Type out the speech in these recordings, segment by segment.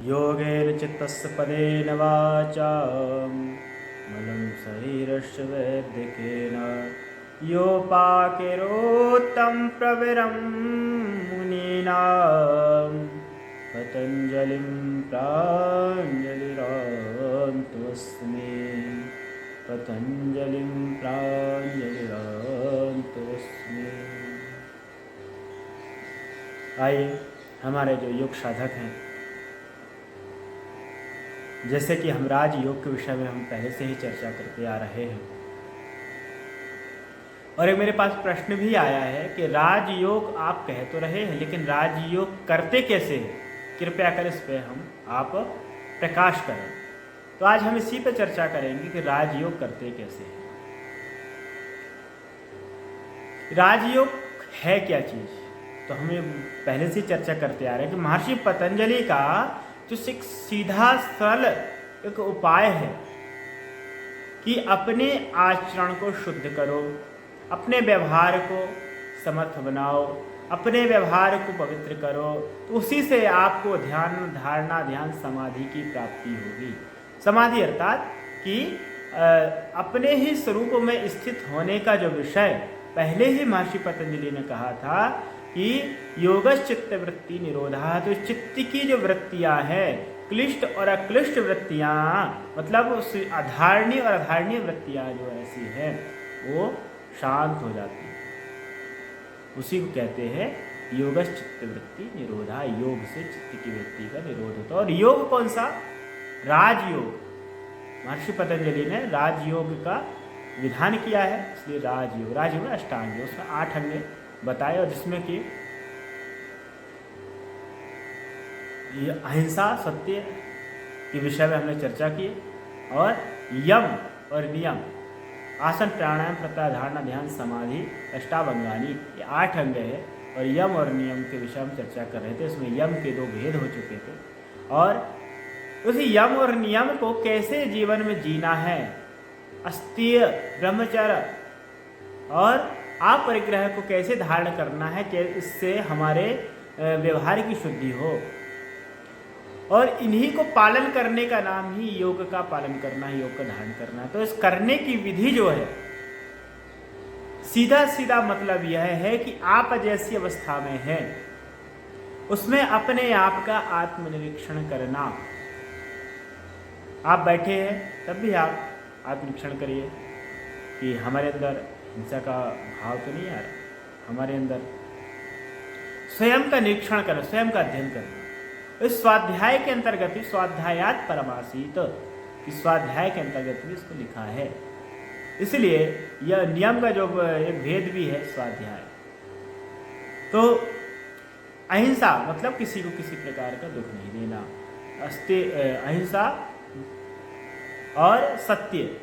योगेन चित्तस्य पदेन वाचा मलं शरीरस्य वैद्यकेन योपाकिरोत्तं प्रविरं मुनीनां पतञ्जलिं प्राञ्जलिरान्तोऽस्मि पतञ्जलिं प्राञ्जलिरान्तोऽस्मि। आइए हमारे जो योग साधक हैं, जैसे कि हम राजयोग के विषय में हम पहले से ही चर्चा करते आ रहे हैं, और एक मेरे पास प्रश्न भी आया है कि राजयोग आप कह तो रहे हैं, लेकिन राजयोग करते कैसे हैं? कृपया कर इस पे आप प्रकाश करें। तो आज हम इसी पे चर्चा करेंगे कि राजयोग करते कैसे हैं। राजयोग है क्या चीज़? तो हमें पहले से चर्चा करते आ रहे हैं कि महर्षि पतंजलि का जो एक सीधा सरल एक उपाय है कि अपने आचरण को शुद्ध करो, अपने व्यवहार को समर्थ बनाओ, अपने व्यवहार को पवित्र करो, तो उसी से आपको ध्यान धारणा ध्यान समाधि की प्राप्ति होगी। समाधि अर्थात कि अपने ही स्वरूप में स्थित होने का जो विषय पहले ही महर्षि पतंजलि ने कहा था कि योगश्च चित्त वृत्ति निरोधा। तो चित्त की जो वृत्तियां हैं, क्लिष्ट और अक्लिष्ट वृत्तियां, मतलब अधारणीय और अधारणीय वृत्तियां जो ऐसी हैं वो शांत हो जाती है। उसी को कहते हैं योगश्च चित्त वृत्ति निरोधा। योग से चित्त की वृत्ति का निरोध होता है। और योग कौन सा? राजयोग। महर्षि पतंजलि ने राजयोग का विधान किया है, इसलिए राजयोग। राजयोग अष्टांग योग, उसमें 8 अंग बताए, और जिसमें कि अहिंसा सत्य के विषय में हमने चर्चा की, और यम और नियम, आसन प्राणायाम प्रत्याहार धारणा ध्यान समाधि अष्टावंगानी, ये 8 अंग है। और यम और नियम के विषय में चर्चा कर रहे थे। इसमें यम के 2 भेद हो चुके थे, और उसी यम और नियम को कैसे जीवन में जीना है, अस्तेय ब्रह्मचर्य और अपरिग्रह को कैसे धारण करना है कि इससे हमारे व्यवहार की शुद्धि हो, और इन्हीं को पालन करने का नाम ही योग का पालन करना है, योग का धारण करना है। तो इस करने की विधि जो है, सीधा सीधा मतलब यह है कि आप जैसी अवस्था में हैं उसमें अपने आप का आत्मनिरीक्षण करना। आप बैठे हैं तब भी आप आत्मनिरीक्षण करिए कि हमारे अंदर हिंसा का भाव तो नहीं आ रहा, हमारे अंदर स्वयं का निरीक्षण करना, स्वयं का अध्ययन करना। इस स्वाध्याय के अंतर्गत ही स्वाध्यायात परमासीत, कि स्वाध्याय के अंतर्गत भी इसको लिखा है। इसलिए यह नियम का जो एक भेद भी है स्वाध्याय। तो अहिंसा मतलब किसी को किसी प्रकार का दुख नहीं देना, अहिंसा, और सत्य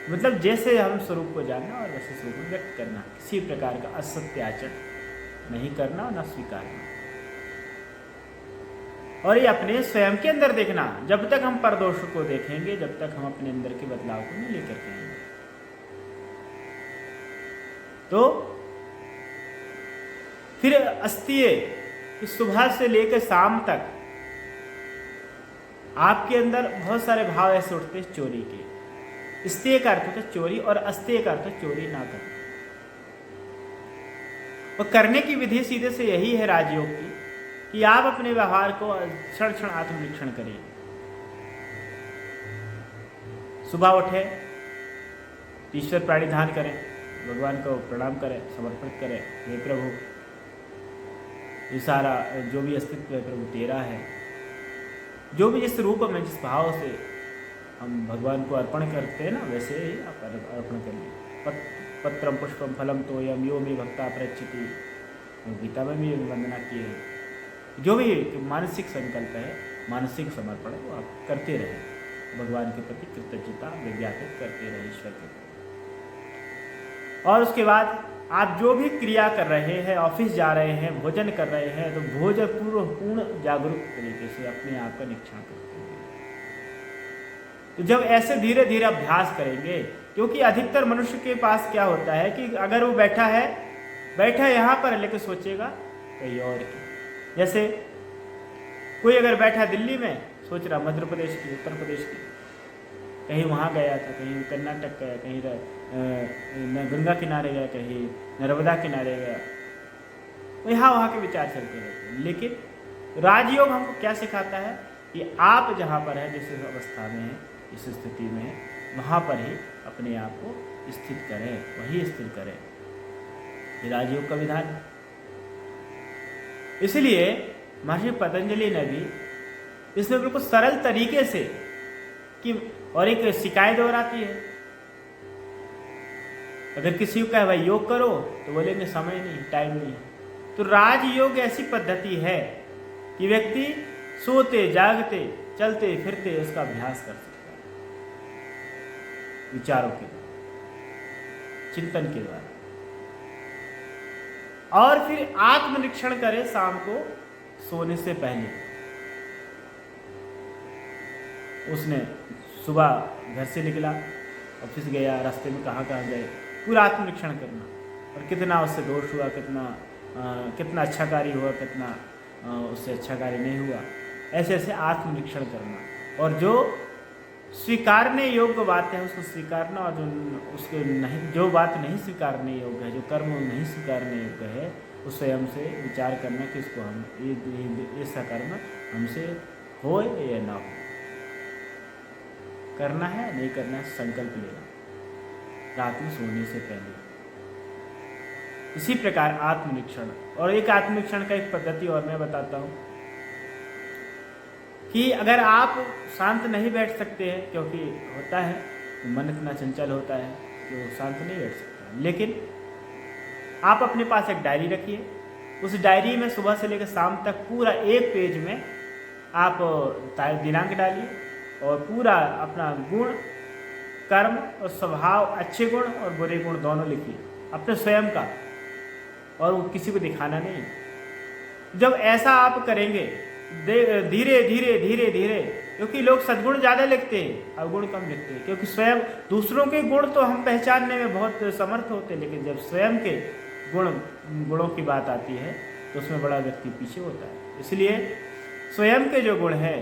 मतलब जैसे हम स्वरूप को जानना और वैसे स्वरूप को व्यक्त करना, किसी प्रकार का असत्य आचरण नहीं करना और न स्वीकारना। और ये अपने स्वयं के अंदर देखना। जब तक हम परदोष को देखेंगे, जब तक हम अपने अंदर के बदलाव को नहीं लेकर के आएंगे। तो फिर अस्तेय, सुबह से लेकर शाम तक आपके अंदर बहुत सारे भाव ऐसे उठते हैं चोरी के। स्तेय का अर्थ होता है चोरी, और अस्तेय का अर्थ चोरी ना करना। और करने की विधि सीधे से यही है राजयोग की, कि आप अपने व्यवहार को क्षण क्षण आत्मनिरीक्षण करिए। सुबह उठे, ईश्वर प्राणिधान करें, भगवान को प्रणाम करें, समर्पित करें, हे प्रभु ये सारा जो भी अस्तित्व है प्रभु तेरा है। जो भी जिस रूप में जिस भाव से हम भगवान को अर्पण करते हैं ना, वैसे ही आप अर्पण करिए। पत्रम पुष्पम फलम तोयम यो मे भक्ता प्रच्यति, गीता में भी वंदना किए है। जो भी मानसिक संकल्प है, मानसिक समर्पण है, वो आप करते रहें। भगवान के प्रति कृतज्ञता विज्ञापित करते रहें ईश्वर के प्रति। और उसके बाद आप जो भी क्रिया कर रहे हैं, ऑफिस जा रहे हैं, भोजन कर रहे हैं, तो भोजन पूर्ण जागरूक तरीके से अपने आप का निरीक्षण करते हैं। तो जब ऐसे धीरे धीरे अभ्यास करेंगे, क्योंकि अधिकतर मनुष्य के पास क्या होता है कि अगर वो बैठा है यहाँ पर, लेकिन सोचेगा कहीं और की। जैसे कोई अगर बैठा दिल्ली में, सोच रहा मध्य प्रदेश की, उत्तर प्रदेश की, कहीं वहाँ गया था, कहीं कर्नाटक गया, कहीं गंगा किनारे गया, कहीं नर्मदा किनारे गया, यहाँ वहाँ के विचार चलते रहते हैं। लेकिन राजयोग हमको क्या सिखाता है कि आप जहाँ पर है, जिस अवस्था में है, इस स्थिति में है, वहाँ पर ही अपने आप को स्थित करें, वही स्थिर करें। ये राजयोग का विधान है। इसलिए महर्षि पतंजलि ने भी इसमें बिल्कुल सरल तरीके से कि, और एक शिकायत और आती है, अगर किसी को कहे भाई योग करो तो बोलेंगे समय नहीं, टाइम नहीं है। तो राजयोग ऐसी पद्धति है कि व्यक्ति सोते जागते चलते फिरते उसका अभ्यास कर सकता है, विचारों के द्वारा, चिंतन के द्वारा। और फिर आत्मनिरीक्षण करे शाम को सोने से पहले। उसने सुबह घर से निकला, ऑफिस गया, रास्ते में कहाँ कहाँ गए, पूरा आत्मनिरीक्षण करना, और कितना उससे दोष हुआ, कितना अच्छा कार्य हुआ, कितना उससे अच्छा कार्य नहीं हुआ, ऐसे ऐसे आत्मनिरीक्षण करना। और जो स्वीकारने योग्य बात है उसको स्वीकारना, और जो उसके नहीं, जो बात नहीं स्वीकारने योग्य है, जो कर्म नहीं स्वीकारने योग्य है, उस स्वयं से विचार करना कि इसको हम ये कर्म हमसे हो या ना हो, करना है नहीं करना है, संकल्प लेना रात में सोने से पहले। इसी प्रकार आत्मनिरीक्षण, और एक आत्मनिरीक्षण का एक पद्धति और मैं बताता हूँ कि अगर आप शांत नहीं बैठ सकते हैं, क्योंकि होता है मन इतना चंचल होता है कि वो शांत नहीं बैठ सकता, लेकिन आप अपने पास एक डायरी रखिए। उस डायरी में सुबह से लेकर शाम तक पूरा एक पेज में आप दिनांक डालिए, और पूरा अपना गुण, कर्म और स्वभाव, अच्छे गुण और बुरे गुण दोनों लिखिए, अपने स्वयं का, और वो किसी को दिखाना नहीं। जब ऐसा आप करेंगे धीरे धीरे धीरे धीरे, क्योंकि लोग सद्गुण ज़्यादा लिखते हैं, अवगुण कम लिखते हैं, क्योंकि स्वयं दूसरों के गुण तो हम पहचानने में बहुत समर्थ होते हैं, लेकिन जब स्वयं के गुणों की बात आती है तो उसमें बड़ा व्यक्ति पीछे होता है। इसलिए स्वयं के जो गुण हैं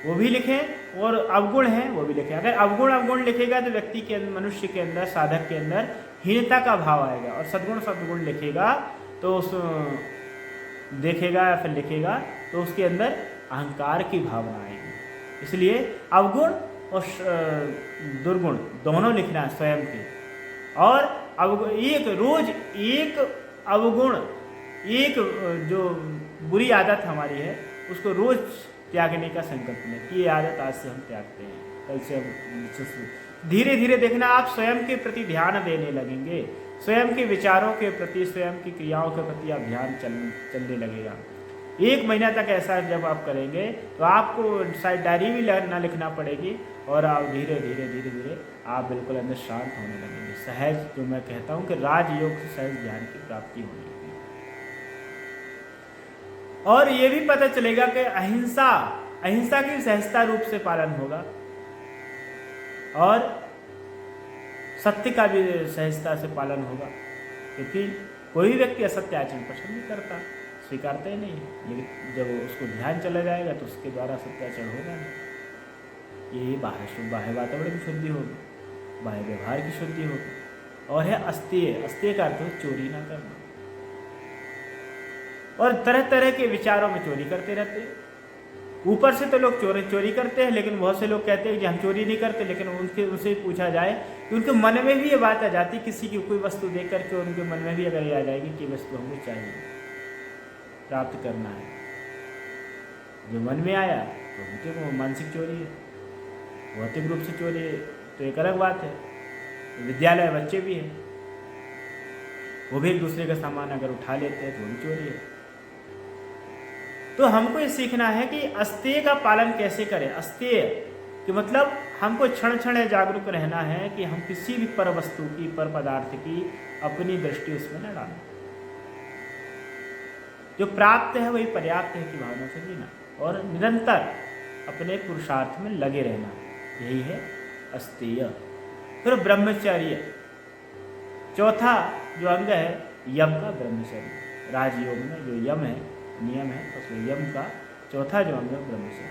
वो भी लिखें, और अवगुण हैं वो भी लिखें। अगर अवगुण लिखेगा तो व्यक्ति के अंदर, मनुष्य के अंदर, साधक के अंदर हीनता का भाव आएगा, और सद्गुण लिखेगा तो उस देखेगा या फिर लिखेगा तो उसके अंदर अहंकार की भावना आएगी। इसलिए अवगुण और दुर्गुण दोनों लिखना है स्वयं के, और एक रोज एक अवगुण, एक जो बुरी आदत हमारी है उसको रोज त्यागने का संकल्प लें कि ये आदत आज से हम त्यागते हैं, कल से हम धीरे धीरे देखना आप स्वयं के प्रति ध्यान देने लगेंगे, स्वयं के विचारों के प्रति, स्वयं की क्रियाओं के प्रति आप ध्यान चलने लगेगा। 1 महीना तक ऐसा जब आप करेंगे तो आपको शायद डायरी भी ना लिखना पड़ेगी, और आप धीरे धीरे धीरे धीरे आप बिल्कुल अंदर शांत होने लगेंगे। सहज, जो मैं कहता हूँ कि राजयोग से सहज ज्ञान की प्राप्ति होने लगेगी। और ये भी पता चलेगा कि अहिंसा की सहजता रूप से पालन होगा, और सत्य का भी सहजता से पालन होगा, क्योंकि कोई भी व्यक्ति असत्य आचरण पसंद नहीं करता, स्वीकारते ही नहीं, लेकिन जब उसको ध्यान चला जाएगा तो उसके द्वारा सत्याचरण होगा नहीं। ये बाह्य वातावरण की शुद्धि होगी, बाह्य व्यवहार की शुद्धि होगी, और है अस्तेय का अर्थ है चोरी ना करना। और तरह तरह के विचारों में चोरी करते रहते हैं। ऊपर से तो लोग चोरी करते हैं, लेकिन बहुत से लोग कहते हैं कि हम चोरी नहीं करते, लेकिन उनसे पूछा जाए कि उनके मन में भी ये बात आ जाती, किसी की कोई वस्तु देख करके उनके मन में भी अगर ये आ जाएगी कि वस्तु हमको चाहिए, प्राप्त करना है, जो मन में आया तो उनके वो मानसिक चोरी है, भौतिक रूप से चोरी है तो एक अलग बात है। विद्यालय बच्चे भी हैं, वो भी एक दूसरे का सामान अगर उठा लेते हैं तो वो भी चोरी है। तो हमको ये सीखना है कि अस्तेय का पालन कैसे करें। अस्तेय कि मतलब हमको क्षण क्षण जागरूक रहना है कि हम किसी भी पर वस्तु की, पर पदार्थ की अपनी दृष्टि उसमें न डालें। जो प्राप्त है वही पर्याप्त है की भावना से जीना, और निरंतर अपने पुरुषार्थ में लगे रहना, यही है अस्तेय। फिर ब्रह्मचर्य, चौथा जो अंग है यम का ब्रह्मचर्य। राजयोग में जो यम है, नियम है, उसमें यम का चौथा जो अंग है ब्रह्मचर्य।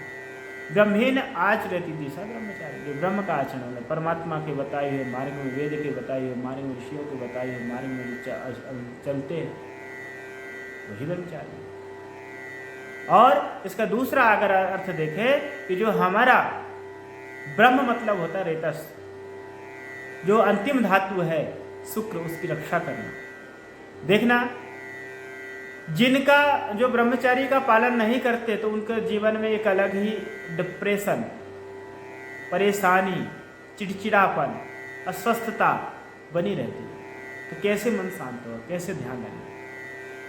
ब्रह्मेण आचरति दिशा ब्रह्मचारी, जो ब्रह्म का आचरण है, परमात्मा के बताए हुए मार्ग में, वेद के बताए हुए मार्ग में, ऋषियों के बताए हुए मार्ग में चलते हैं, वही ब्रह्मचारी। और इसका दूसरा अगर अर्थ देखें कि जो हमारा ब्रह्म मतलब होता है रेतस, जो अंतिम धातु है शुक्र, उसकी रक्षा करना। देखना, जिनका जो ब्रह्मचारी का पालन नहीं करते तो उनके जीवन में एक अलग ही डिप्रेशन, परेशानी, चिड़चिड़ापन, अस्वस्थता बनी रहती है। तो कैसे मन शांत हो, कैसे ध्यान लगेगा?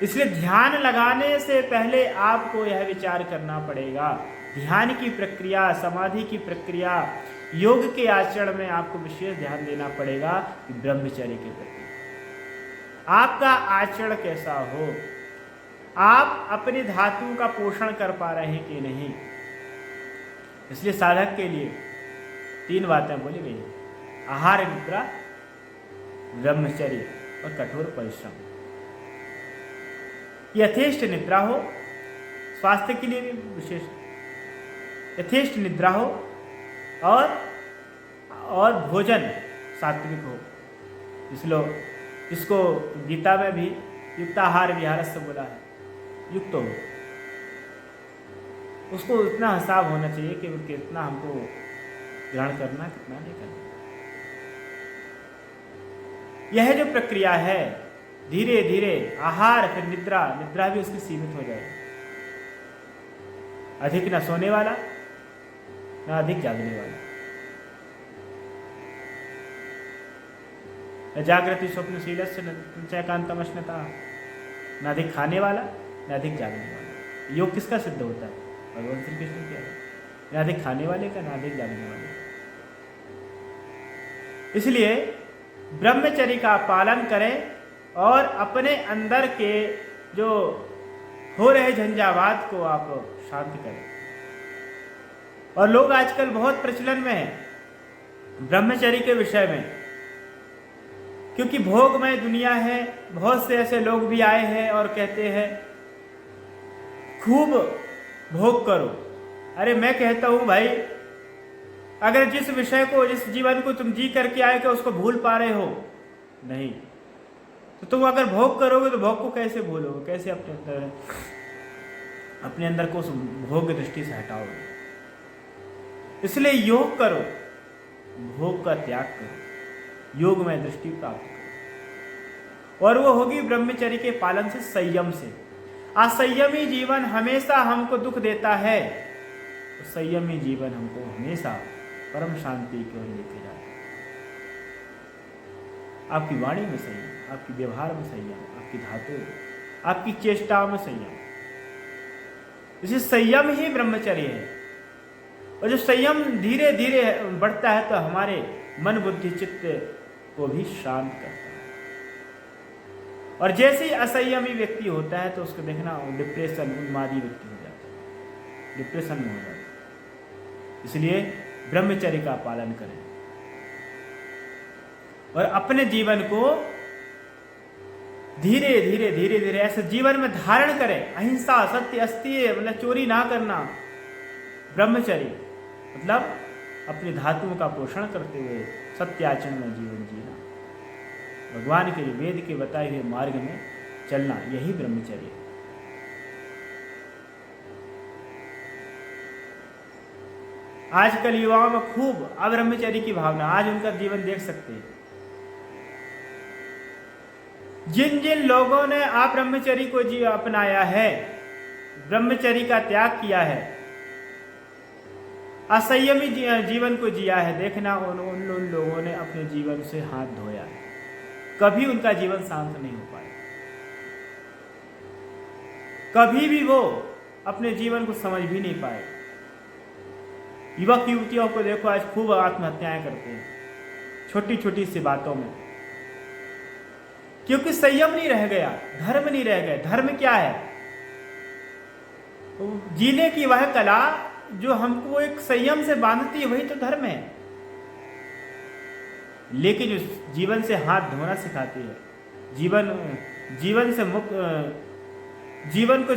इसलिए ध्यान लगाने से पहले आपको यह विचार करना पड़ेगा, ध्यान की प्रक्रिया, समाधि की प्रक्रिया, योग के आचरण में आपको विशेष ध्यान देना पड़ेगा कि ब्रह्मचर्य के प्रति आपका आचरण कैसा हो, आप अपनी धातु का पोषण कर पा रहे हैं कि नहीं। इसलिए साधक के लिए 3 बातें बोली गई: आहार, निद्रा, ब्रह्मचर्य और कठोर परिश्रम। यथेष्ट निद्रा हो, स्वास्थ्य के लिए भी विशेष यथेष्ट निद्रा हो, और भोजन सात्विक हो। इसको गीता में भी युक्ताहार विहारस्य बोला है, युक्त हो। उसको उतना हिसाब होना चाहिए कि कितना हमको ग्रहण करना, कितना नहीं करना। यह जो प्रक्रिया है, धीरे धीरे आहार, फिर निद्रा, निद्रा भी उसकी सीमित हो जाएगी। अधिक न सोने वाला, न अधिक जागने वाला, न जागृति स्वप्नशीलस्य न चैकांतमश्नता, न अधिक खाने वाला, न अधिक जागने वाला। योग किसका सिद्ध होता है? भगवान श्री कृष्ण क्या है? न अधिक खाने वाले का, न अधिक जागने वाले का। इसलिए ब्रह्मचर्य का पालन करें और अपने अंदर के जो हो रहे झंझावात को आप शांत करें। और लोग आजकल बहुत प्रचलन में हैं ब्रह्मचर्य के विषय में, क्योंकि भोगमय दुनिया है। बहुत से ऐसे लोग भी आए हैं और कहते हैं खूब भोग करो। अरे मैं कहता हूं भाई, अगर जिस विषय को, जिस जीवन को तुम जी करके आए, क्या उसको भूल पा रहे हो? नहीं। तो तुम अगर भोग करोगे तो भोग को कैसे भूलोगे? कैसे अपने अंदर को उस भोग दृष्टि से हटाओगे? इसलिए योग करो, भोग का त्याग करो, योग में दृष्टि प्राप्त करो, और वो होगी ब्रह्मचर्य के पालन से, संयम से। असंयमी जीवन हमेशा हमको दुख देता है, तो संयमी जीवन हमको हमेशा परम शांति की ओर लेके जाता है। आपकी वाणी में संयम, आपकी व्यवहार में संयम, आपकी धातु, आपकी चेष्टाओं में संयम। इसे संयम ही ब्रह्मचर्य है। और जो संयम धीरे धीरे बढ़ता है तो हमारे मन, बुद्धि, चित्त को भी शांत करता है। और जैसे ही असंयमी व्यक्ति होता है तो उसको देखना डिप्रेशन, उन्मादी व्यक्ति हो जाता है, डिप्रेशन में हो जाता है। इसलिए ब्रह्मचर्य का पालन करें और अपने जीवन को धीरे धीरे धीरे धीरे ऐसे जीवन में धारण करें। अहिंसा, सत्य, अस्तेय, मतलब चोरी ना करना। ब्रह्मचर्य मतलब अपनी धातुओं का पोषण करते हुए सत्याचरण में जीवन जीना, भगवान के वेद के बताए हुए मार्ग में चलना, यही ब्रह्मचर्य है। आजकल युवाओं में खूब अब्रह्मचर्य की भावना, आज उनका जीवन देख सकते हैं। जिन जिन लोगों ने अब्रह्मचर्य को अपनाया है, ब्रह्मचर्य का त्याग किया है, असंयमी जीवन को जिया है, देखना उन लोगों ने अपने जीवन से हाथ धोया है। कभी उनका जीवन शांत नहीं हो पाया, कभी भी वो अपने जीवन को समझ भी नहीं पाए। युवक युवतियों को देखो आज खूब आत्महत्याएं करते हैं छोटी छोटी सी बातों में, क्योंकि संयम नहीं रह गया, धर्म नहीं रह गया। धर्म क्या है? तो जीने की वह कला जो हमको एक संयम से बांधती है, वही तो धर्म है। लेकिन जो जीवन से हाथ धोना सिखाती है, जीवन से मुक्त, जीवन को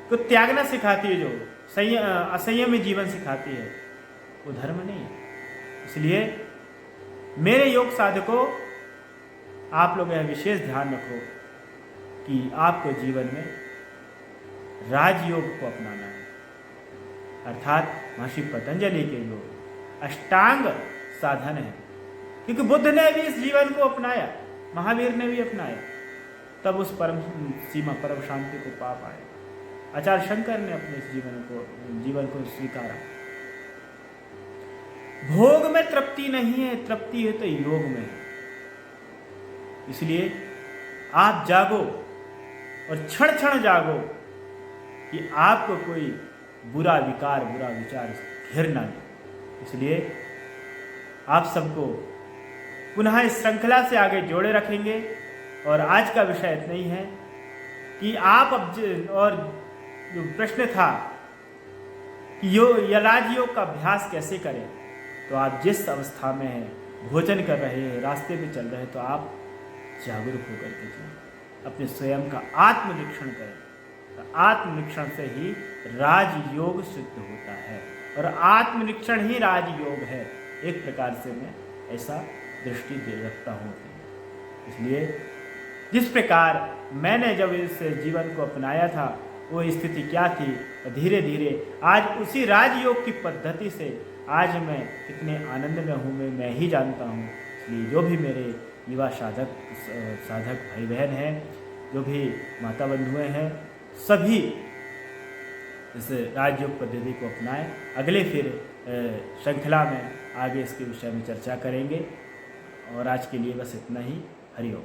को त्यागना सिखाती है, जो असंयमी जीवन सिखाती है, वो धर्म नहीं है। इसलिए मेरे योग साधकों, आप लोग यह विशेष ध्यान रखो कि आपको जीवन में राजयोग को अपनाना है, अर्थात महर्षि पतंजलि के योग अष्टांग साधन है। क्योंकि बुद्ध ने भी इस जीवन को अपनाया, महावीर ने भी अपनाया, तब उस परम सीमा, परम शांति को पा पाए। आचार्य शंकर ने अपने इस जीवन को स्वीकारा। भोग में तृप्ति नहीं है, तृप्ति है तो योग में है। इसलिए आप जागो और क्षण क्षण जागो कि आपको कोई बुरा विकार, बुरा विचार घेर ना ले। इसलिए आप सबको पुनः इस श्रृंखला से आगे जोड़े रखेंगे। और आज का विषय इतना ही है कि आप अब, और जो प्रश्न था कि राजयोग का अभ्यास कैसे करें, तो आप जिस अवस्था में हैं, भोजन कर रहे हैं, रास्ते में चल रहे हैं, तो आप जागरूक होकर के चलें, अपने स्वयं का आत्मनिरीक्षण करें। तो आत्मनिरीक्षण से ही राजयोग सिद्ध होता है, और आत्मनिरीक्षण ही राजयोग है। एक प्रकार से मैं ऐसा दृष्टि दे रखता हूँ। इसलिए जिस प्रकार मैंने जब इस जीवन को अपनाया था, वो स्थिति क्या थी, धीरे धीरे आज उसी राजयोग की पद्धति से आज मैं कितने आनंद में हूँ, मैं ही जानता हूँ। इसलिए जो भी मेरे युवा साधक भाई बहन हैं, जो भी माता बंधुएं हैं, सभी इस राजयोग पद्धति को अपनाएं। अगले फिर श्रृंखला में आगे इसके विषय में चर्चा करेंगे। और आज के लिए बस इतना ही। हरि ओम।